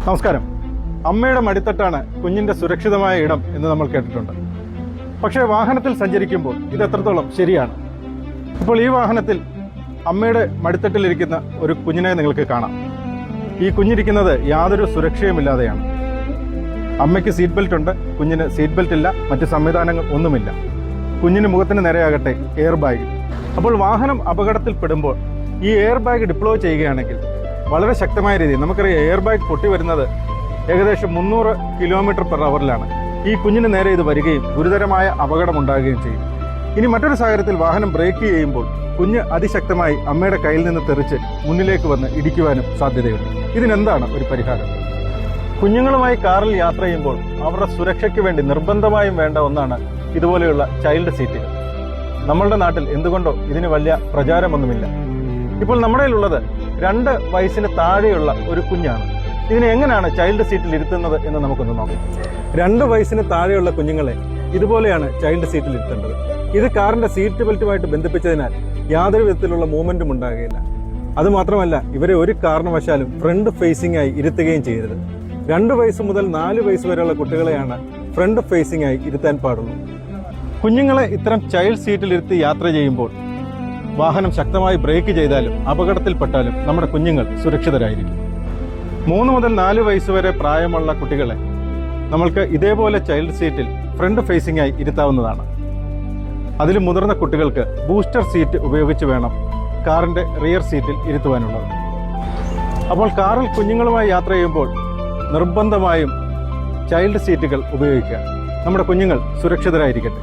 നമസ്കാരം. അമ്മയുടെ മടിത്തട്ടാണ് കുഞ്ഞിന്റെ സുരക്ഷിതമായ ഇടം എന്ന് നമ്മൾ കേട്ടിട്ടുണ്ട്. പക്ഷേ വാഹനത്തിൽ സഞ്ചരിക്കുമ്പോൾ ഇത് എത്രത്തോളം ശരിയാണ്? ഇപ്പോൾ ഈ വാഹനത്തിൽ അമ്മയുടെ മടിത്തട്ടിലിരിക്കുന്ന ഒരു കുഞ്ഞിനെ നിങ്ങൾക്ക് കാണാം. ഈ കുഞ്ഞിരിക്കുന്നത് യാതൊരു സുരക്ഷയുമില്ലാതെയാണ്. അമ്മയ്ക്ക് സീറ്റ് ബെൽറ്റ് ഉണ്ട്, കുഞ്ഞിന് സീറ്റ് ബെൽറ്റ് ഇല്ല, മറ്റ് സംവിധാനങ്ങൾ ഒന്നുമില്ല. കുഞ്ഞിന് മുഖത്തിന് നേരെയാകട്ടെ എയർ ബാഗ്. അപ്പോൾ വാഹനം അപകടത്തിൽപ്പെടുമ്പോൾ ഈ എയർ ബാഗ് ഡിപ്ലോയ് ചെയ്യുകയാണെങ്കിൽ വളരെ ശക്തമായ രീതിയിൽ, നമുക്കറിയാം എയർ ബാഗ് പൊട്ടി വരുന്നത് ഏകദേശം 300 km/h. ഈ കുഞ്ഞിന് നേരെ ഇത് വരികയും ഗുരുതരമായ അപകടമുണ്ടാകുകയും ചെയ്യും. ഇനി മറ്റൊരു സാഹചര്യത്തിൽ വാഹനം ബ്രേക്ക് ചെയ്യുമ്പോൾ കുഞ്ഞ് അതിശക്തമായി അമ്മയുടെ കയ്യിൽ നിന്ന് തെറിച്ച് മുന്നിലേക്ക് വന്ന് ഇടിക്കുവാനും സാധ്യതയുണ്ട്. ഇതിനെന്താണ് ഒരു പരിഹാരം? കുഞ്ഞുങ്ങളുമായി കാറിൽ യാത്ര ചെയ്യുമ്പോൾ അവരുടെ സുരക്ഷയ്ക്ക് വേണ്ടി നിർബന്ധമായും വേണ്ട ഒന്നാണ് ഇതുപോലെയുള്ള ചൈൽഡ് സീറ്റുകൾ. നമ്മളുടെ നാട്ടിൽ എന്തുകൊണ്ടോ ഇതിന് വലിയ പ്രചാരമൊന്നുമില്ല. ഇപ്പോൾ നമ്മുടെ കയ്യിലുള്ളത് 2 വയസ്സിന് താഴെയുള്ള ഒരു കുഞ്ഞാണ്. ഇതിനെ എങ്ങനെയാണ് ചൈൽഡ് സീറ്റിൽ ഇരുത്തുന്നത് എന്ന് നമുക്കൊന്ന് നോക്കാം. 2 വയസ്സിന് താഴെയുള്ള കുഞ്ഞുങ്ങളെ ഇതുപോലെയാണ് ചൈൽഡ് സീറ്റിൽ ഇരുത്തേണ്ടത്. ഇത് കാറിന്റെ സീറ്റ് ബെൽറ്റുമായിട്ട് ബന്ധിപ്പിച്ചതിനാൽ യാതൊരു വിധത്തിലുള്ള മൂവ്മെന്റും ഉണ്ടാകുകയില്ല. അതുമാത്രമല്ല, ഇവരെ ഒരു കാരണവശാലും ഫ്രണ്ട് ഫേസിംഗ് ആയി ഇരുത്തുകയും ചെയ്യരുത്. 2 വയസ്സ് മുതൽ 4 വയസ്സ് വരെയുള്ള കുട്ടികളെയാണ് ഫ്രണ്ട് ഫേസിംഗ് ആയി ഇരുത്താൻ പാടുള്ളൂ. കുഞ്ഞുങ്ങളെ ഇത്തരം ചൈൽഡ് സീറ്റിൽ ഇരുത്തി യാത്ര ചെയ്യുമ്പോൾ വാഹനം ശക്തമായി ബ്രേക്ക് ചെയ്താലും അപകടത്തിൽപ്പെട്ടാലും നമ്മുടെ കുഞ്ഞുങ്ങൾ സുരക്ഷിതരായിരിക്കും. 3 മുതൽ 4 വയസ്സ് വരെ പ്രായമുള്ള കുട്ടികളെ നമ്മൾക്ക് ഇതേപോലെ ചൈൽഡ് സീറ്റിൽ ഫ്രണ്ട് ഫേസിംഗ് ആയി ഇരുത്താവുന്നതാണ്. അതിൽ മുതിർന്ന കുട്ടികൾക്ക് ബൂസ്റ്റർ സീറ്റ് ഉപയോഗിച്ച് വേണം കാറിന്റെ റിയർ സീറ്റിൽ ഇരുത്തുവാനുള്ളത്. അപ്പോൾ കാറിൽ കുഞ്ഞുങ്ങളുമായി യാത്ര ചെയ്യുമ്പോൾ നിർബന്ധമായും ചൈൽഡ് സീറ്റുകൾ ഉപയോഗിക്കുക. നമ്മുടെ കുഞ്ഞുങ്ങൾ സുരക്ഷിതരായിരിക്കട്ടെ.